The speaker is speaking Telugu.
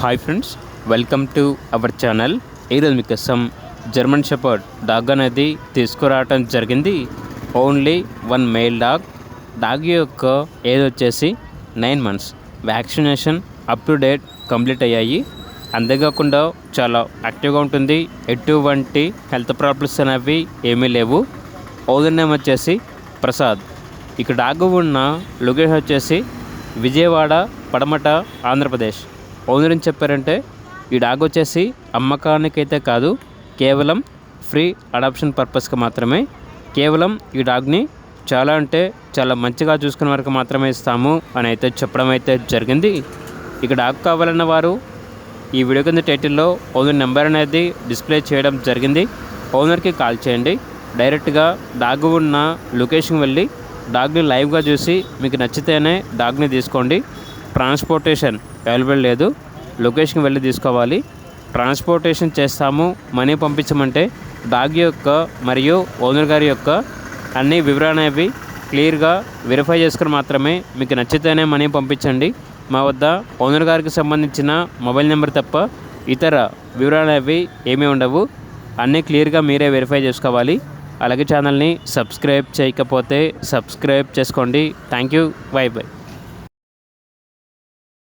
Hi friends, welcome to our channel. ఈరోజు మీకోసం జర్మన్ షెపర్డ్ డాగ్ అనేది తీసుకురావటం జరిగింది. ఓన్లీ వన్ మేల్ డాగ్ యొక్క ఏజ్ వచ్చేసి 9 months. Vaccination up to date complete అయ్యాయి. అంతేకాకుండా చాలా యాక్టివ్గా ఉంటుంది. ఎటువంటి హెల్త్ ప్రాబ్లమ్స్ అనేవి ఏమీ లేవు. ఓనర్ నేమ్ వచ్చేసి ప్రసాద్. ఇక డాగ్ ఉన్న లొకేషన్ వచ్చేసి విజయవాడ, పడమట, ఆంధ్రప్రదేశ్. ఓనర్ ఏం చెప్పారంటే ఈ డాగ్ వచ్చేసి అమ్మకానికైతే కాదు, కేవలం ఫ్రీ అడాప్షన్ పర్పస్కి మాత్రమే. కేవలం ఈ డాగ్ని చాలా అంటే చాలా మంచిగా చూసుకునే వరకు మాత్రమే ఇస్తాము అని అయితే చెప్పడం అయితే జరిగింది. ఇక డాగ్ కావాలన్న వారు ఈ వీడియో కింద టైటిల్లో ఓనర్ నెంబర్ అనేది డిస్ప్లే చేయడం జరిగింది. ఓనర్కి కాల్ చేయండి. డైరెక్ట్గా డాగ్ ఉన్న లొకేషన్కి వెళ్ళి డాగ్ని లైవ్గా చూసి మీకు నచ్చితేనే డాగ్ని తీసుకోండి. ట్రాన్స్పోర్టేషన్ అవైలబుల్ లేదు. లొకేషన్కి వెళ్ళి తీసుకోవాలి. ట్రాన్స్పోర్టేషన్ చేస్తాము, మనీ పంపించమంటే డాగ్ యొక్క మరియు ఓనర్ గారి యొక్క అన్ని వివరాలు అనేవి క్లియర్గా వెరిఫై చేసుకుని మాత్రమే మీకు నచ్చితేనే మనీ పంపించండి. మా వద్ద ఓనర్ గారికి సంబంధించిన మొబైల్ నెంబర్ తప్ప ఇతర వివరాలు అనేవి ఏమీ ఉండవు. అన్నీ క్లియర్గా మీరే వెరిఫై చేసుకోవాలి. అలాగే ఛానల్ని సబ్స్క్రైబ్ చేయకపోతే సబ్స్క్రైబ్ చేసుకోండి. Thank you. బై.